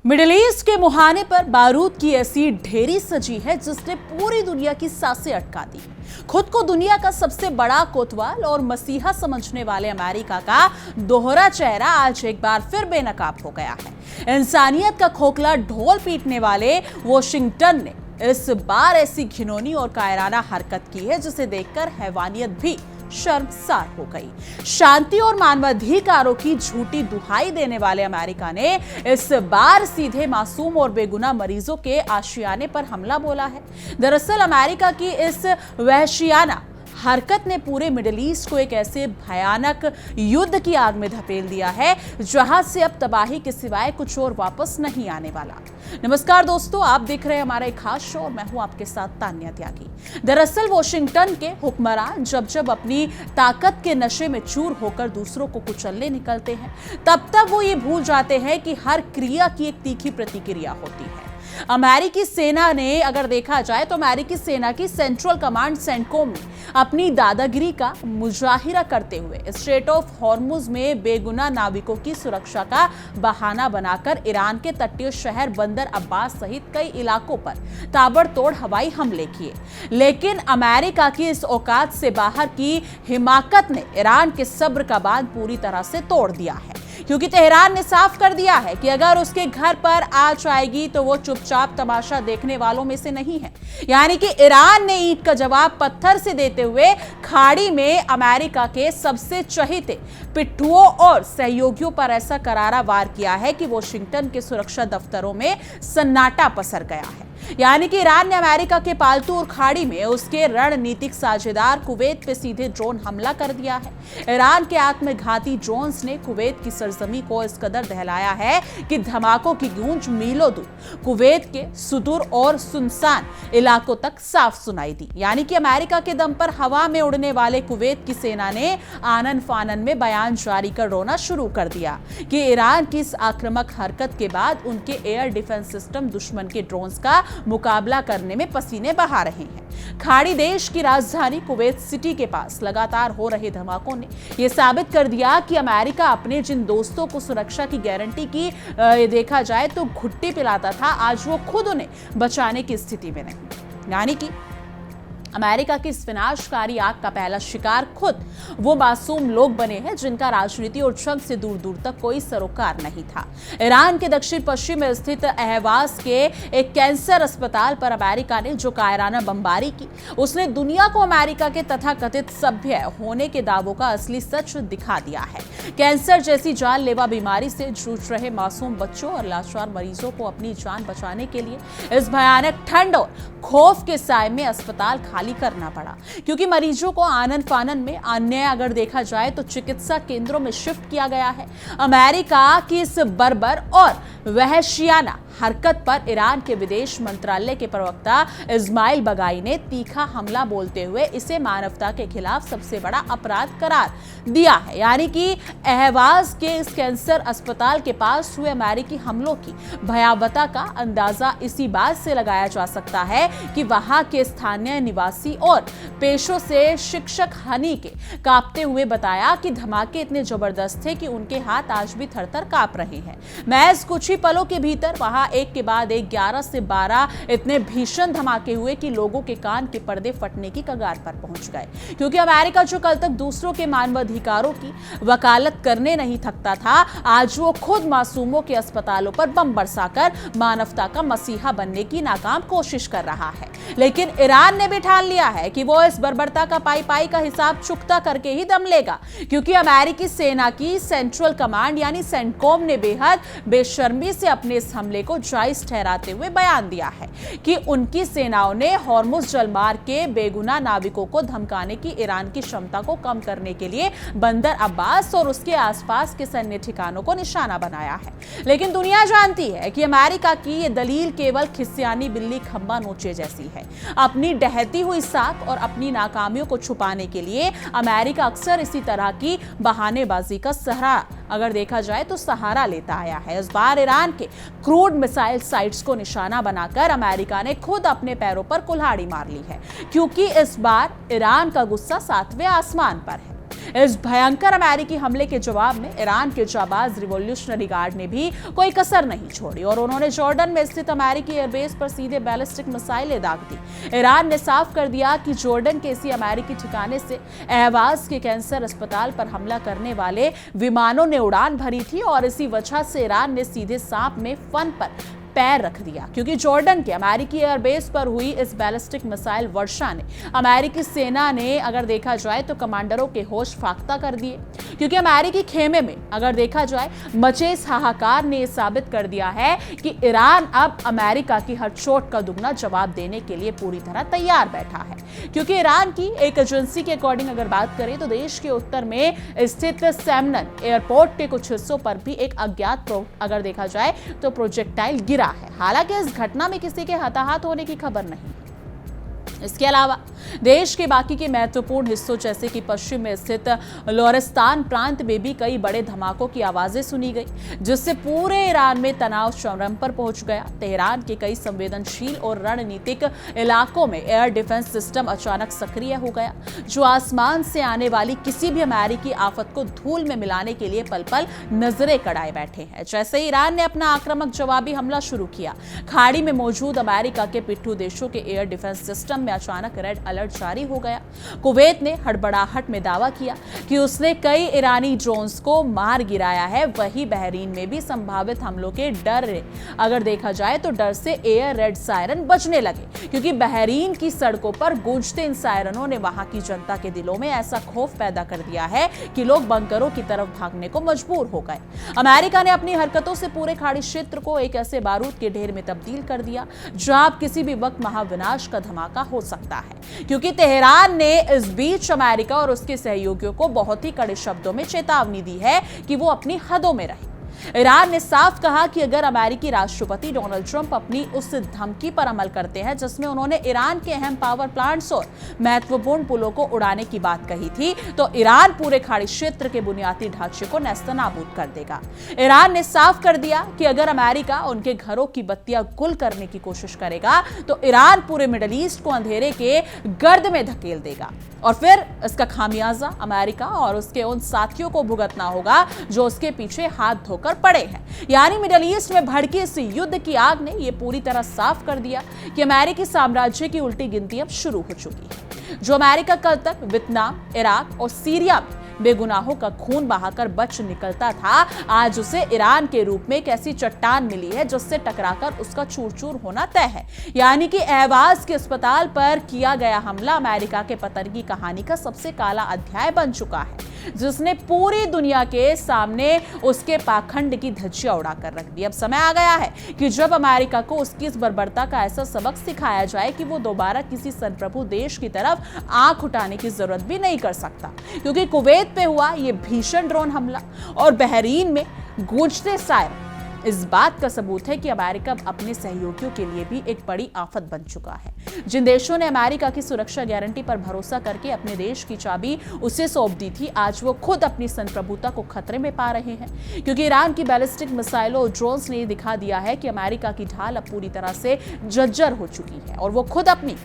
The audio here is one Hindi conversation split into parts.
मिडिल ईस्ट के मुहाने पर बारूद की ऐसी ढेरी सजी है जिसने पूरी दुनिया की सांसें अटका दी। खुद को दुनिया का सबसे बड़ा कोतवाल और मसीहा समझने वाले अमेरिका का दोहरा चेहरा आज एक बार फिर बेनकाब हो गया है। इंसानियत का खोखला ढोल पीटने वाले वॉशिंगटन ने इस बार ऐसी घिनौनी और कायराना हरकत की है जिसे देखकर हैवानियत भी शर्मसार हो गई। शांति और मानवाधिकारों की झूठी दुहाई देने वाले अमेरिका ने इस बार सीधे मासूम और बेगुनाह मरीजों के आशियाने पर हमला बोला है। दरअसल अमेरिका की इस वहशियाना हरकत ने पूरे मिडिल ईस्ट को एक ऐसे भयानक युद्ध की आग में धकेल दिया है जहां से अब तबाही के सिवाय कुछ और वापस नहीं आने वाला। नमस्कार दोस्तों, आप देख रहे हैं हमारा एक खास शो और मैं हूं आपके साथ तान्या त्यागी। दरअसल वॉशिंगटन के हुक्मरान जब अपनी ताकत के नशे में चूर होकर दूसरों को कुचलने निकलते हैं तब वो ये भूल जाते हैं कि हर क्रिया की एक तीखी प्रतिक्रिया होती है। अमेरिकी सेना ने अगर देखा जाए तो अमेरिकी सेना की सेंट्रल कमांड सेंटकॉम में अपनी दादागिरी का मुजाहिरा करते हुए स्ट्रेट ऑफ हॉर्मुज में बेगुनाह नाविकों की सुरक्षा का बहाना बनाकर ईरान के तटीय शहर बंदर अब्बास सहित कई इलाकों पर ताबड़तोड़ हवाई हमले किए। लेकिन अमेरिका की इस औकात से बाहर की हिमाकत ने ईरान के सब्र का बांध पूरी तरह से तोड़ दिया है, क्योंकि तेहरान ने साफ कर दिया है कि अगर उसके घर पर आंच आएगी तो वो चुपचाप तमाशा देखने वालों में से नहीं है। यानी कि ईरान ने ईंट का जवाब पत्थर से देते हुए खाड़ी में अमेरिका के सबसे चहेते पिट्ठुओं और सहयोगियों पर ऐसा करारा वार किया है कि वॉशिंगटन के सुरक्षा दफ्तरों में सन्नाटा पसर गया है। यानी कि ईरान ने अमेरिका के पालतू और खाड़ी में उसके रणनीतिक साझेदार कुवैत पे सीधे ड्रोन हमला कर दिया है। ईरान के आत्मघाती ड्रोन्स ने कुवैत की सरजमी को इस कदर दहलाया है कि धमाकों की गूंज मीलों दूर कुवैत के सुदूर और सुनसान इलाकों तक साफ सुनाई दी। यानी कि अमेरिका के दम पर हवा में उड़ने वाले कुवैत की सेना ने आनन फानन में बयान जारी कर रोना शुरू कर दिया कि ईरान की इस आक्रामक हरकत के बाद उनके एयर डिफेंस सिस्टम दुश्मन के ड्रोन्स का मुकाबला करने में पसीने बहा रहे हैं। खाड़ी देश की राजधानी कुवैत सिटी के पास लगातार हो रहे धमाकों ने यह साबित कर दिया कि अमेरिका अपने जिन दोस्तों को सुरक्षा की गारंटी की देखा जाए तो घुट्टी पिलाता था, आज वो खुद उन्हें बचाने की स्थिति में नहीं। यानी कि अमेरिका की इस विनाशकारी आग का पहला शिकार खुद वो मासूम लोग बने हैं जिनका राजनीति और जंग से दूर दूर तक कोई सरोकार नहीं था। ईरान के दक्षिण पश्चिम में स्थित अहवाज के एक कैंसर अस्पताल पर अमेरिका ने जो कायराना बमबारी की, उसने दुनिया को अमेरिका के तथाकथित सभ्य होने के दावों का असली सच दिखा दिया है। कैंसर जैसी जानलेवा बीमारी से जूझ रहे मासूम बच्चों और लाचार मरीजों को अपनी जान बचाने के लिए इस भयानक ठंड और खौफ के साए में अस्पताल खाली करना पड़ा, क्योंकि मरीजों को आनन फानन में अन्य अगर देखा जाए तो चिकित्सा केंद्रों में शिफ्ट किया गया है। अमेरिका की इस बर्बर और वहशियाना हरकत पर ईरान के विदेश मंत्रालय के प्रवक्ता इस्माइल बगाई ने तीखा हमला बोलते हुए इसे मानवता के खिलाफ सबसे बड़ा अपराध करार दिया है। यानी कि अहवाज के इस कैंसर अस्पताल के पास हुए अमेरिकी हमलों की भयावहता का अंदाजा इसी बात से लगाया जा सकता है कि वहां के स्थानीय निवासी और पेशों से शिक्षक हनी के कांपते हुए बताया कि धमाके इतने जबरदस्त थे कि उनके हाथ आज भी थरथर कांप रहे हैं। महज कुछ ही पलों के भीतर वहां एक के बाद एक 11 से 12 इतने भीषण धमाके हुए कि लोगों के कान के पर्दे फटने की कगार पर पहुंच गए, क्योंकि अमेरिका जो कल तक दूसरों के मानवाधिकारों की वकालत करने नहीं थकता था, आज वो खुद मासूमों के अस्पतालों पर बम बरसाकर मानवता का मसीहा बनने की नाकाम कोशिश कर रहा है। लेकिन ईरान ने भी ठान लिया है कि वो इस बर्बरता का पाई का हिसाब चुकता करके ही दम लेगा, क्योंकि अमेरिकी सेना की सेंट्रल कमांड यानी सेंटकॉम ने बेहद बेशर्मी से अपने इस हमले को जायज ठहराते हुए बयान दिया है कि उनकी सेनाओं ने हॉर्मुज जलमार्ग के बेगुनाह नाविकों को धमकाने की ईरान की क्षमता को कम करने के लिए बंदर अब्बास और उसके आसपास के सैन्य ठिकानों को निशाना बनाया है। लेकिन दुनिया जानती है कि अमेरिका की ये दलील केवल खिसियानी बिल्ली खंबा नोचे जैसी है। अपनी डहती हुई साख और अपनी नाकामियों को छुपाने के लिए अमेरिका अक्सर इसी तरह की बहानेबाजी का सहारा लेता आया है। इस बार ईरान के क्रूड मिसाइल साइट्स को निशाना बनाकर अमेरिका ने खुद अपने पैरों पर कुल्हाड़ी मार ली है, क्योंकि इस बार ईरान का गुस्सा 7वें आसमान पर है। इस भयंकर अमेरिकी हमले के जवाब में ईरान के जाबाज रिवॉल्यूशनरी गार्ड ने भी कोई कसर नहीं छोड़ी और उन्होंने जॉर्डन में स्थित अमेरिकी एयरबेस पर सीधे बैलिस्टिक मिसाइलें दाग दी। ईरान ने साफ कर दिया कि जॉर्डन के इसी अमेरिकी ठिकाने से अहवाज के कैंसर अस्पताल पर हमला करने वाले विमानों ने उड़ान भरी थी और इसी वजह से ईरान ने सीधे सांप में फन पर पैर रख दिया, क्योंकि जॉर्डन के अमेरिकी एयरबेस पर हुई इस बैलिस्टिक मिसाइल वर्षा ने अमेरिकी सेना ने अगर देखा जाए तो कमांडरों के होश फाख्ता कर दिए, क्योंकि अमेरिकी खेमे में अगर देखा जाए मचे इस हाहाकार ने साबित कर दिया है कि ईरान अब अमेरिका की हर चोट का दुगना जवाब देने के लिए पूरी तरह तैयार बैठा है। क्योंकि ईरान की एक एजेंसी के अकॉर्डिंग अगर बात करें तो देश के उत्तर में स्थित सेमनन एयरपोर्ट के कुछ हिस्सों पर भी एक अज्ञात अगर देखा जाए तो प्रोजेक्टाइल गिरा है। हालांकि इस घटना में किसी के हताहत होने की खबर नहीं। इसके अलावा देश के बाकी के महत्वपूर्ण हिस्सों जैसे कि पश्चिम में स्थित लोरिस्तान प्रांत में भी कई बड़े धमाकों की आवाजें सुनी गई, जिससे पूरे ईरान में तनाव चरम पर पहुंच गया। तेहरान के कई संवेदनशील और रणनीतिक इलाकों में एयर डिफेंस सिस्टम अचानक सक्रिय हो गया, जो आसमान से आने वाली किसी भी अमेरिकी आफत को धूल में मिलाने के लिए पल पल नजरें कड़ाए बैठे हैं। जैसे ईरान ने अपना आक्रामक जवाबी हमला शुरू किया, खाड़ी में मौजूद अमेरिका के पिट्ठू देशों के एयर डिफेंस सिस्टम में अचानक रेड अलर्ट जारी हो गया। कुवैत ने हड़बड़ाहट में दावा किया कि उसने कई ईरानी ड्रोन्स को मार गिराया है। वहीं बहरीन में भी संभावित हमलों के डर अगर देखा जाए तो डर से एयर रेड सायरन बजने लगे, क्योंकि बहरीन की सड़कों पर गूंजते इन सायरनों ने वहां की जनता के दिलों में ऐसा खौफ पैदा कर दिया है कि लोग बंकरों की तरफ भागने को मजबूर हो गए। अमेरिका ने अपनी हरकतों से पूरे खाड़ी क्षेत्र को एक ऐसे बारूद के ढेर में तब्दील कर दिया जहां किसी भी वक्त महाविनाश का धमाका हो सकता है, क्योंकि तेहरान ने इस बीच अमेरिका और उसके सहयोगियों को बहुत ही कड़े शब्दों में चेतावनी दी है कि वो अपनी हदों में रहे। ईरान ने साफ कहा कि अगर अमेरिकी राष्ट्रपति डोनाल्ड ट्रंप अपनी उस धमकी पर अमल करते हैं जिसमें उन्होंने ईरान के अहम पावर प्लांट्स और महत्वपूर्ण पुलों को उड़ाने की बात कही थी, तो ईरान पूरे खाड़ी क्षेत्र के बुनियादी ढांचे को नेस्तनाबूद कर देगा। ईरान ने साफ कर दिया कि अगर अमेरिका उनके घरों की बत्तियां गुल करने की कोशिश करेगा तो ईरान पूरे मिडिल ईस्ट को अंधेरे के गर्द में धकेल देगा और फिर इसका खामियाजा अमेरिका और उसके उन साथियों को भुगतना होगा जो उसके पीछे हाथ धोकर पड़े हैं। यानी मिडिल ईस्ट में भड़की इस युद्ध की आग ने यह पूरी तरह साफ कर दिया कि अमेरिकी साम्राज्य की उल्टी गिनती अब शुरू हो चुकी है। जो अमेरिका कल तक वियतनाम, इराक और सीरिया में बेगुनाहों का खून बहाकर बच निकलता था, आज उसे ईरान के रूप में एक ऐसी चट्टान मिली है जिससे टकराकर उसका चूर-चूर होना तय है। यानी कि अहवाज के अस्पताल पर किया गया हमला अमेरिका के पतन की कहानी का सबसे काला अध्याय बन चुका है, जिसने पूरी दुनिया के सामने उसके पाखंड की धज्जियां उड़ाकर रख दी। अब समय आ गया है कि जब अमेरिका को उसकी इस बर्बरता का ऐसा सबक सिखाया जाए कि वो दोबारा किसी संप्रभु देश की तरफ आंख उठाने की जरूरत भी नहीं कर सकता, क्योंकि कुवैत पे हुआ ये भीषण ड्रोन हमला और बहरीन में गूंजते सायरन इस बात का सबूत है कि अमेरिका अपने सहयोगियों के लिए भी एक बड़ी आफत बन चुका है। जिन देशों ने अमेरिका की सुरक्षा गारंटी पर भरोसा करके अपने देश की चाबी उसे सौंप दी थी, आज वो खुद अपनी संप्रभुता को खतरे में पा रहे हैं, क्योंकि ईरान की बैलिस्टिक मिसाइलों और ड्रोन्स ने दिखा दिया है कि अमेरिका की ढाल अब पूरी तरह से जर्जर हो चुकी है और वो खुद अपनी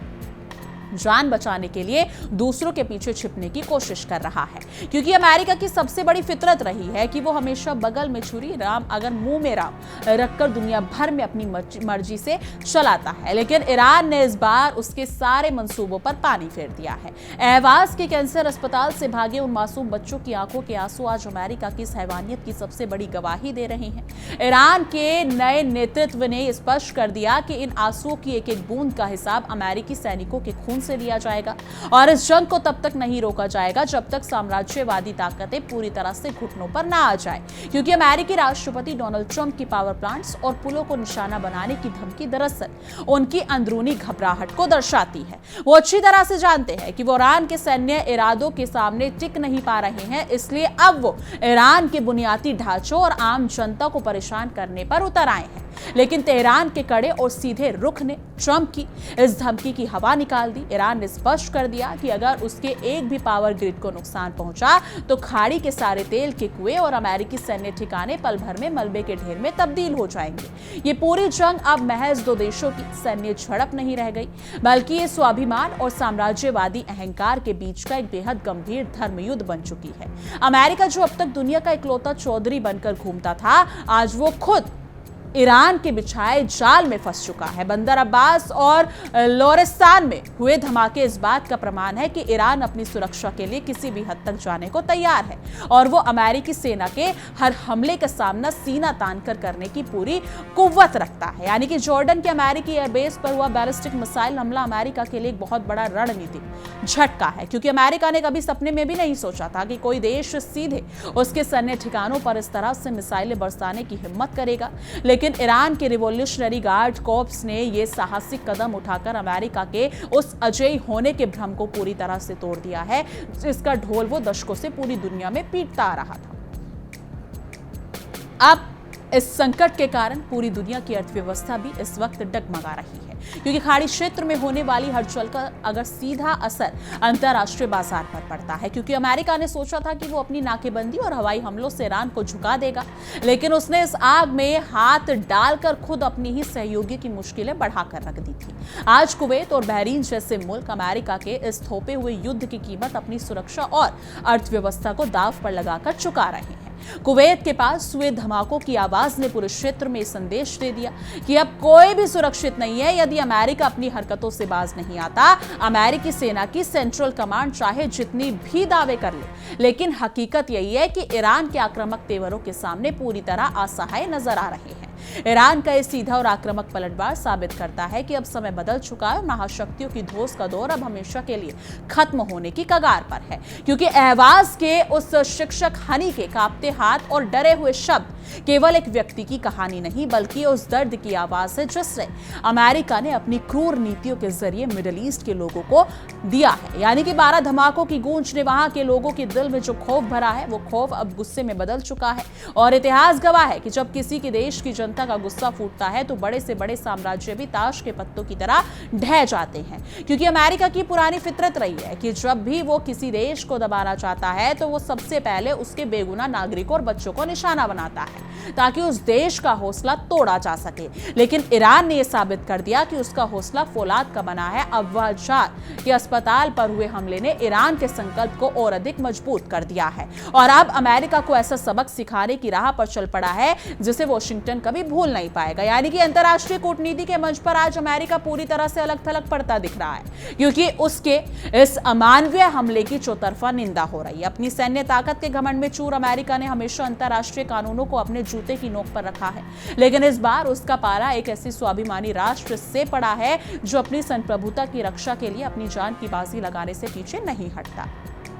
जान बचाने के लिए दूसरों के पीछे छिपने की कोशिश कर रहा है, क्योंकि अमेरिका की सबसे बड़ी फितरत रही है कि वो हमेशा बगल में छुरी राम अगर मुंह में राम रखकर दुनिया भर में अपनी मर्जी से चलाता है। लेकिन ईरान ने इस बार उसके सारे मंसूबों पर पानी फेर दिया है। अहवाज के कैंसर अस्पताल से भागे उन मासूम बच्चों की आंखों के आंसू आज अमेरिका की इस हैवानियत की सबसे बड़ी गवाही दे रहे हैं। ईरान के नए नेतृत्व ने स्पष्ट कर दिया कि इन आंसुओं की एक एक बूंद का हिसाब अमेरिकी सैनिकों के खून से लिया जाएगा और इस जंग को तब तक नहीं रोका जाएगा जब तक साम्राज्यवादी ताकतें पूरी तरह से घुटनों पर ना आ जाए, क्योंकि अमेरिकी राष्ट्रपति डोनाल्ड ट्रंप की पावर प्लांट्स और पुलों को निशाना बनाने की धमकी दरअसल उनकी अंदरूनी घबराहट को दर्शाती है। वो अच्छी तरह से जानते हैं कि वो ईरान के सैन्य इरादों के सामने टिक नहीं पा रहे हैं, इसलिए अब वो ईरान के बुनियादी ढांचों और आम जनता को परेशान करने पर उतर आए हैं। लेकिन तेहरान के कड़े और सीधे रुख ने ट्रंप की इस धमकी की हवा निकाल दी। ईरान ने स्पष्ट कर दिया कि अगर उसके एक भी पावर ग्रिड को नुकसान पहुंचा तो खाड़ी के सारे तेल के कुएं और अमेरिकी सैन्य ठिकाने पल भर में मलबे के ढेर में तब्दील हो जाएंगे। ये पूरी जंग अब महज दो देशों की सैन्य झड़प नहीं रह गई, बल्कि ये स्वाभिमान और साम्राज्यवादी अहंकार के बीच का एक बेहद गंभीर धर्मयुद्ध बन चुकी है। अमेरिका जो अब तक दुनिया का इकलौता चौधरी बनकर घूमता था, आज वो खुद ईरान के बिछाए जाल में फंस चुका है। बंदर अब्बास और लोरेस्तान में हुए धमाके इस बात का प्रमाण है कि ईरान अपनी सुरक्षा के लिए किसी भी हद तक जाने को तैयार है और वो अमेरिकी सेना के हर हमले का सामना सीना तानकर करने की पूरी कुव्वत रखता है। यानी कि जॉर्डन के अमेरिकी एयरबेस पर हुआ बैलिस्टिक मिसाइल हमला अमेरिका के लिए एक बहुत बड़ा रणनीतिक झटका है, क्योंकि अमेरिका ने कभी सपने में भी नहीं सोचा था कि कोई देश सीधे उसके सैन्य ठिकानों पर इस तरह से मिसाइलें बरसाने की हिम्मत करेगा। लेकिन ईरान के रिवॉल्यूशनरी गार्ड कॉर्प्स ने यह साहसिक कदम उठाकर अमेरिका के उस अजेय होने के भ्रम को पूरी तरह से तोड़ दिया है, जिसका ढोल वो दशकों से पूरी दुनिया में पीटता आ रहा था। अब इस संकट के कारण पूरी दुनिया की अर्थव्यवस्था भी इस वक्त डगमगा रही है, क्योंकि खाड़ी क्षेत्र में होने वाली हलचल का अगर सीधा असर अंतर्राष्ट्रीय बाजार पर पड़ता है। क्योंकि अमेरिका ने सोचा था कि वो अपनी नाकेबंदी और हवाई हमलों से ईरान को झुका देगा, लेकिन उसने इस आग में हाथ डालकर खुद अपनी ही सहयोगी की मुश्किलें बढ़ाकर रख दी थी। आज कुवैत और बहरीन जैसे मुल्क अमेरिका के इस थोपे हुए युद्ध की कीमत अपनी सुरक्षा और अर्थव्यवस्था को दांव पर लगाकर चुका रहे हैं। कुवैत के पास हुए धमाकों की आवाज ने पूरे क्षेत्र में संदेश दे दिया कि अब कोई भी सुरक्षित नहीं है यदि अमेरिका अपनी हरकतों से बाज नहीं आता। अमेरिकी सेना की सेंट्रल कमांड चाहे जितनी भी दावे कर ले, लेकिन हकीकत यही है कि ईरान के आक्रामक तेवरों के सामने पूरी तरह असहाय नजर आ रहे हैं। ईरान का यह सीधा और आक्रामक पलटवार साबित करता है कि अब समय बदल चुका है और महाशक्तियों की धोस का दौर अब हमेशा के लिए खत्म होने की कगार पर है। क्योंकि अहवाज के उस शिक्षक हनी के कांपते हाथ और डरे हुए शब्द केवल एक व्यक्ति की कहानी नहीं, बल्कि उस दर्द की आवाज है जिससे अमेरिका ने अपनी क्रूर नीतियों के जरिए मिडिल ईस्ट के लोगों को दिया है। यानी कि 12 धमाकों की गूंज ने वहां के लोगों के दिल में जो खौफ भरा है, वो खौफ अब गुस्से में बदल चुका है। और इतिहास गवाह है कि जब किसी के देश की जनता का गुस्सा फूटता है तो बड़े से बड़े साम्राज्य भी ताश के पत्तों की तरह ढह जाते हैं। क्योंकि अमेरिका की पुरानी फितरत रही है कि जब भी वो किसी देश को दबाना चाहता है तो वो सबसे पहले उसके बेगुनाह नागरिकों और बच्चों को निशाना बनाता है ताकि उस देश का हौसला तोड़ा जा सके। लेकिन ईरान ने यह साबित कर दिया कि उसका हौसला फौलाद का बना है। अफवाह के अस्पताल पर हुए हमले ने ईरान के संकल्प को और अधिक मजबूत कर दिया है और अब अमेरिका को ऐसा सबक सिखाने की राह पर चल पड़ा है जिसे वॉशिंगटन कभी भूल नहीं पाएगा। यानी कि अंतर्राष्ट्रीय कूटनीति के मंच पर आज अमेरिका पूरी तरह से अलग थलग पड़ता दिख रहा है, क्योंकि उसके इस अमानवीय हमले की चौतरफा निंदा हो रही है। अपनी सैन्य ताकत के घमंड में चूर अमेरिका ने हमेशा अंतर्राष्ट्रीय कानूनों को अपने जूते की नोक पर रखा है, लेकिन इस बार उसका पारा एक ऐसी स्वाभिमानी राष्ट्र से पड़ा है जो अपनी संप्रभुता की रक्षा के लिए अपनी जान की बाजी लगाने से पीछे नहीं हटता।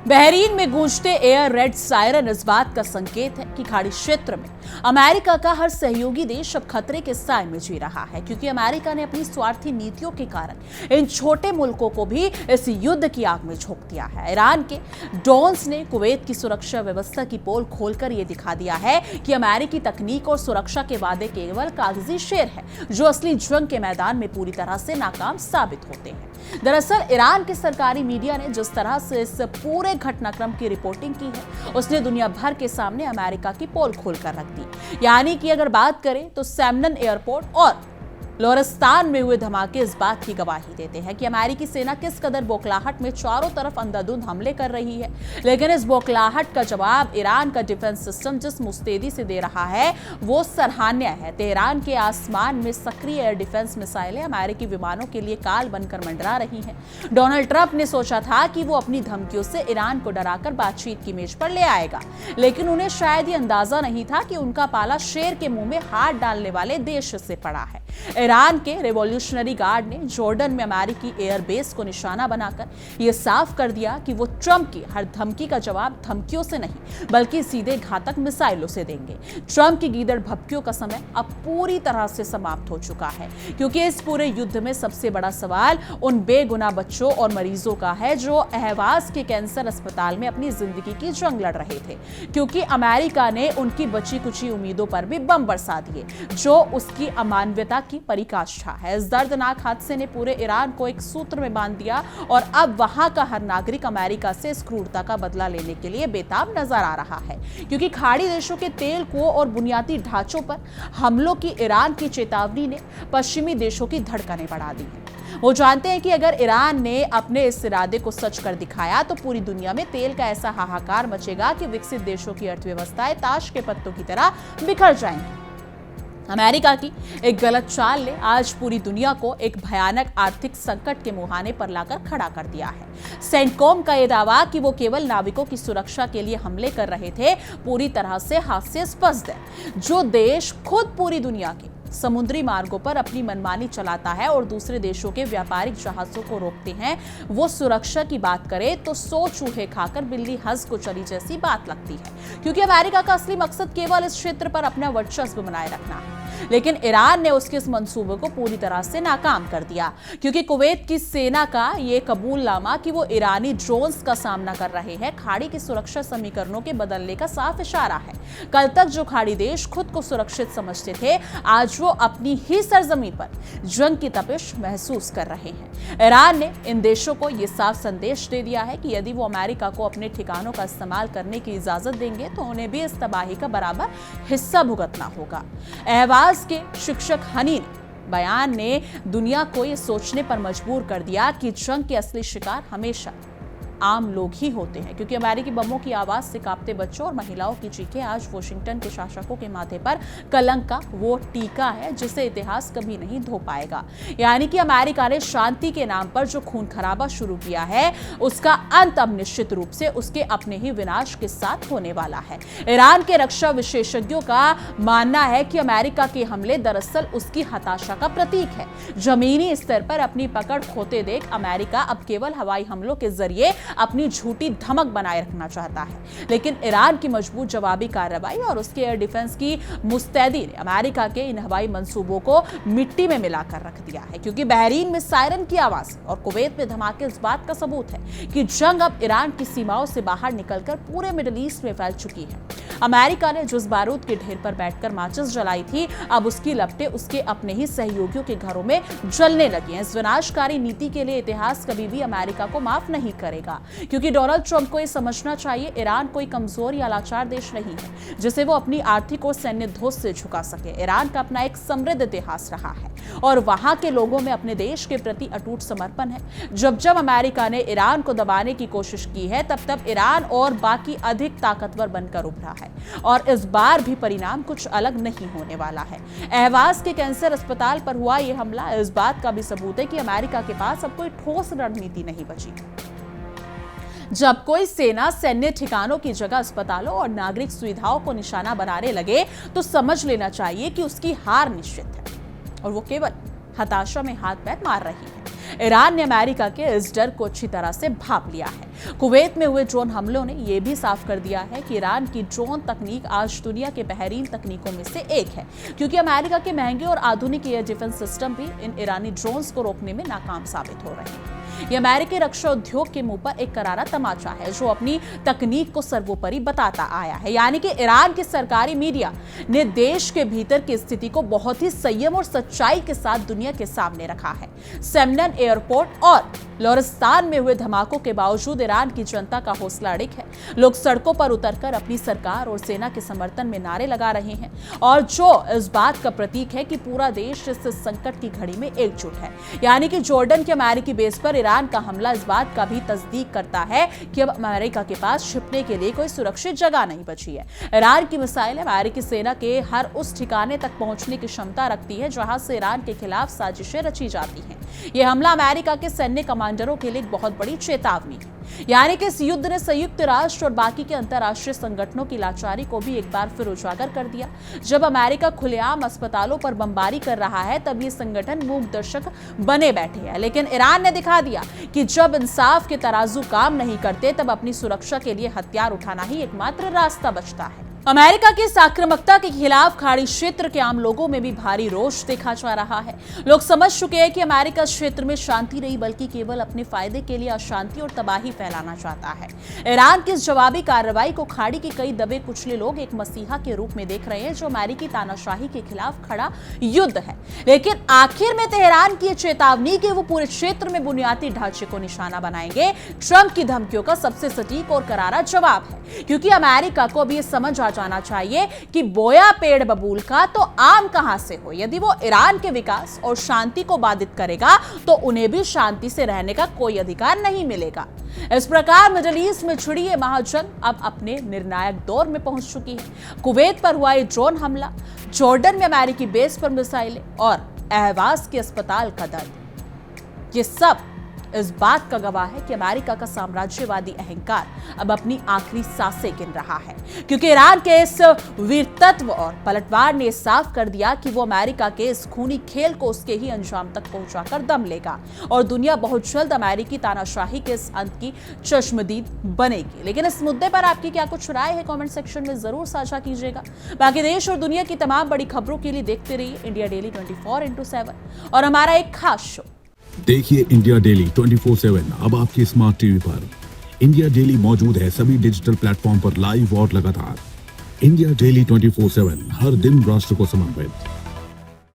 बहरीन में गूंजते एयर रेड सायरन इस बात का संकेत है कि खाड़ी क्षेत्र में अमेरिका का हर सहयोगी देश अब खतरे के साए में जी रहा है, क्योंकि अमेरिका ने अपनी स्वार्थी नीतियों के कारण इन छोटे मुल्कों को भी इस युद्ध की आग में झोंक दिया है। ईरान के डॉन्स ने कुवैत की सुरक्षा व्यवस्था की पोल खोलकर यह दिखा दिया है कि अमेरिकी तकनीक और सुरक्षा के वादे केवल कागजी शेर है जो असली जंग के मैदान में पूरी तरह से नाकाम साबित होते हैं। दरअसल ईरान के सरकारी मीडिया ने जिस तरह से इस पूरे घटनाक्रम की रिपोर्टिंग की है, उसने दुनिया भर के सामने अमेरिका की पोल खोलकर रख दी। यानी कि अगर बात करें तो सैमनन एयरपोर्ट और लोरेस्तान में हुए धमाके इस बात की गवाही देते हैं कि अमेरिकी सेना किस कदर बौखलाहट में चारों तरफ अंधाधुंध हमले कर रही है। लेकिन इस बौखलाहट का जवाब ईरान का डिफेंस सिस्टम जिस मुस्तैदी से दे रहा है वो सराहनीय है। तेहरान के आसमान में सक्रिय एयर डिफेंस मिसाइलें अमेरिकी विमानों के लिए काल बनकर मंडरा रही हैं। डोनाल्ड ट्रंप ने सोचा था कि वो अपनी धमकियों से ईरान को डराकर बातचीत की मेज पर ले आएगा, लेकिन उन्हें शायद ये अंदाजा नहीं था कि उनका पाला शेर के मुंह में हाथ डालने वाले देश से पड़ा है। ईरान के रिवॉल्यूशनरी गार्ड ने जॉर्डन में अमेरिकी एयरबेस को निशाना बनाकर यह साफ कर दिया कि वो ट्रंप की हर धमकी का जवाब धमकियों से नहीं बल्कि सीधे घातक मिसाइलों से देंगे। ट्रंप की गीदड़ भभकियों का समय अब पूरी तरह से समाप्त हो चुका है, क्योंकि इस पूरे युद्ध में सबसे बड़ा सवाल उन बेगुनाह बच्चों और मरीजों का है जो अहवाज के कैंसर अस्पताल में अपनी जिंदगी की जंग लड़ रहे थे, क्योंकि अमेरिका ने उनकी बची कुची उम्मीदों पर भी बम बरसा दिए, जो उसकी अमानवीयता की पराकाष्ठा है। इस दर्दनाक हादसे ने पूरे ईरान को एक सूत्र में बांध दिया और अब वहां का हर नागरिक अमेरिका से इस क्रूरता का बदला लेने के लिए बेताब नजर आ रहा है, क्योंकि खाड़ी देशों के तेल कुओं और बुनियादी ढांचों पर हमलों की ईरान की चेतावनी ने पश्चिमी देशों की धड़कनें बढ़ा दी हैं। वो जानते हैं कि अगर ईरान ने अपने इस इरादे को सच कर दिखाया तो पूरी दुनिया में तेल का ऐसा हाहाकार मचेगा कि विकसित देशों की अर्थव्यवस्थाएं ताश के पत्तों की तरह बिखर जाएंगी। अमेरिका की एक गलत चाल ने आज पूरी दुनिया को एक भयानक आर्थिक संकट के मुहाने पर लाकर खड़ा कर दिया है। सेंटकॉम का यह दावा कि वो केवल नाविकों की सुरक्षा के लिए हमले कर रहे थे पूरी तरह से हास्यास्पद है। जो देश खुद पूरी दुनिया के समुद्री मार्गों पर अपनी मनमानी चलाता है और दूसरे देशों के व्यापारिक जहाजों को रोकते हैं, वो सुरक्षा की बात करे तो 100 चूहे खाकर बिल्ली हंस को चली जैसी बात लगती है, क्योंकि अमेरिका का असली मकसद केवल इस क्षेत्र पर अपना वर्चस्व बनाए रखना है। लेकिन ईरान ने उसके इस मंसूबे को पूरी तरह से नाकाम कर दिया, क्योंकि कुवैत की सेना का ये कबूलनामा कि वो ईरानी ड्रोन्स का सामना कर रहे हैं खाड़ी के सुरक्षा समीकरणों के बदलने का साफ इशारा है। कल तक जो खाड़ी देश खुद को सुरक्षित समझते थे, आज वो अपनी ही सरजमीन पर जंग की तपिश महसूस कर रहे हैं। ईरान ने इन देशों को यह साफ संदेश दे दिया है कि यदि वो अमेरिका को अपने ठिकानों का इस्तेमाल करने की इजाजत देंगे तो उन्हें भी इस तबाही का बराबर हिस्सा भुगतना होगा। अहवाज के शिक्षक हनी बयान ने दुनिया को ये सोचने पर मजबूर कर दिया कि जंग के असली शिकार हमेशा आम लोग ही होते हैं, क्योंकि अमेरिकी बमों की आवाज से कांपते बच्चों और महिलाओं की चीखें आज वॉशिंगटन के शासकों के माथे पर कलंक का वो टीका है जिसे इतिहास कभी नहीं धो पाएगा। यानी कि अमेरिका ने शांति के नाम पर जो खून खराबा शुरू किया है, उसका अंत अब निश्चित रूप से उसके अपने ही विनाश के साथ होने वाला है। ईरान के रक्षा विशेषज्ञों का मानना है कि अमेरिका के हमले दरअसल उसकी हताशा का प्रतीक है। जमीनी स्तर पर अपनी पकड़ खोते देख अमेरिका अब केवल हवाई हमलों के जरिए अपनी झूठी धमक बनाए रखना चाहता है, लेकिन ईरान की मजबूत जवाबी कार्रवाई और उसके एयर डिफेंस की मुस्तैदी ने अमेरिका के इन हवाई मंसूबों को मिट्टी में मिलाकर रख दिया है, क्योंकि बहरीन में सायरन की आवाज और कुवैत में धमाके इस बात का सबूत है कि जंग अब ईरान की सीमाओं से बाहर निकलकर पूरे मिडिल ईस्ट में फैल चुकी है। अमेरिका ने जिस बारूद के ढेर पर बैठकर माचिस जलाई थी, अब उसकी लपटें उसके अपने ही सहयोगियों के घरों में जलने लगी हैं। इस विनाशकारी नीति के लिए इतिहास कभी भी अमेरिका को माफ नहीं करेगा, क्योंकि डोनाल्ड ट्रंप को यह समझना चाहिए ईरान कोई कमजोर या लाचार देश नहीं है जिसे वो अपनी आर्थिक और सैन्य धोस से झुका सके। ईरान का अपना एक समृद्ध इतिहास रहा है और वहां के लोगों में अपने देश के प्रति अटूट समर्पण है। जब जब अमेरिका ने ईरान को दबाने की कोशिश की है, तब तब ईरान और बाकी अधिक ताकतवर बनकर उभरा है और इस बार भी परिणाम कुछ अलग नहीं होने वाला है। अहवाज के कैंसर अस्पताल पर हुआ यह हमला इस बात का भी सबूत है कि अमेरिका के पास अब कोई ठोस रणनीति नहीं बची। जब कोई सेना सैन्य ठिकानों की जगह अस्पतालों और नागरिक सुविधाओं को निशाना बनाने लगे तो समझ लेना चाहिए कि उसकी हार निश्चित है और वो केवल हताशा में हाथ पैर मार रही है। ईरान ने अमेरिका के इस डर को अच्छी तरह से भांप लिया है। कुवैत में हुए ड्रोन हमलों ने यह भी साफ कर दिया है कि ईरान की ड्रोन तकनीक आज दुनिया के बेहतरीन तकनीकों में से एक है, क्योंकि अमेरिका के महंगे और आधुनिक एयर डिफेंस सिस्टम भी इन ईरानी ड्रोन्स को रोकने में नाकाम साबित हो रहे हैं। यह अमेरिकी रक्षा उद्योग के मुंह पर एक करारा तमाचा है जो अपनी तकनीक को सर्वोपरि बताता आया है। यानी कि ईरान के सरकारी मीडिया ने देश के भीतर की स्थिति को बहुत ही संयम और सच्चाई के साथ दुनिया के सामने रखा है। सेमनन एयरपोर्ट और लोरिस्तान में हुए धमाकों के बावजूद ईरान की जनता का हौसला अड़िग है। लोग सड़कों पर उतरकर अपनी सरकार और सेना के समर्थन में नारे लगा रहे हैं और जो इस बात का प्रतीक है कि पूरा देश इस संकट की घड़ी में एकजुट है। यानी कि जॉर्डन के अमेरिकी बेस पर ईरान का हमला इस बात का भी तस्दीक करता है कि अब अमेरिका के पास छिपने के लिए कोई सुरक्षित जगह नहीं बची है। ईरान की मिसाइलें अमेरिकी सेना के हर उस ठिकाने तक पहुंचने की क्षमता रखती है जहां से ईरान के खिलाफ साजिशें रची जाती हैं। यह हमला अमेरिका के सैन्य कमांडरों के लिए एक बहुत बड़ी चेतावनी है। यानी कि इस युद्ध ने संयुक्त राष्ट्र और बाकी के अंतर्राष्ट्रीय संगठनों की लाचारी को भी एक बार फिर उजागर कर दिया। जब अमेरिका खुलेआम अस्पतालों पर बमबारी कर रहा है तब ये संगठन मूक दर्शक बने बैठे हैं, लेकिन ईरान ने दिखा दिया कि जब इंसाफ के तराजू काम नहीं करते तब अपनी सुरक्षा के लिए हथियार उठाना ही एकमात्र रास्ता बचता है। अमेरिका की इस आक्रामकता के खिलाफ खाड़ी क्षेत्र के आम लोगों में भी भारी रोष देखा जा रहा है। लोग समझ चुके हैं कि अमेरिका इस क्षेत्र में शांति नहीं बल्कि केवल अपने फायदे के लिए अशांति और तबाही फैलाना चाहता है। ईरान की इस जवाबी कार्रवाई को खाड़ी के कई दबे कुचले लोग एक मसीहा के रूप में देख रहे हैं जो अमेरिकी तानाशाही के खिलाफ खड़ा युद्ध है। लेकिन आखिर में तेहरान की चेतावनी कि वो पूरे क्षेत्र में बुनियादी ढांचे को निशाना बनाएंगे ट्रंप की धमकियों का सबसे सटीक और करारा जवाब है, क्योंकि अमेरिका को अब ये समझ आ जाना चाहिए कि बोया पेड़ बबूल का तो आम कहां से हो। यदि वो ईरान के विकास और शांति को बाधित करेगा तो उन्हें भी शांति से रहने का कोई अधिकार नहीं मिलेगा। इस प्रकार मिडिल ईस्ट में छिड़ी ये महाजंग अब अपने निर्णायक दौर में पहुंच चुकी है। कुवैत पर हुआ ये ड्रोन हमला, जॉर्डन में अमेरिकी बेस पर मिसाइलें और अहवाज के अस्पताल का दर्द, ये सब इस बात का गवाह है कि अमेरिका का साम्राज्यवादी अहंकार अब अपनी आखिरी सांसें गिन रहा है, क्योंकि ईरान के इस वीरतत्व और पलटवार ने साफ कर दिया कि वो अमेरिका के इस खूनी खेल को उसके ही अंजाम तक पहुंचाकर दम लेगा और दुनिया बहुत जल्द अमेरिकी तानाशाही के इस अंत की चश्मदीद बनेगी। लेकिन इस मुद्दे पर आपकी क्या कुछ राय है, कमेंट सेक्शन में जरूर साझा कीजिएगा। बाकी देश और दुनिया की तमाम बड़ी खबरों के लिए देखते रहिए इंडिया डेली 24x7 और हमारा एक खास शो देखिए इंडिया डेली 24/7 अब आपके स्मार्ट टीवी पर। इंडिया डेली मौजूद है सभी डिजिटल प्लेटफॉर्म पर लाइव और लगातार। इंडिया डेली 24/7 हर दिन राष्ट्र को समर्पित।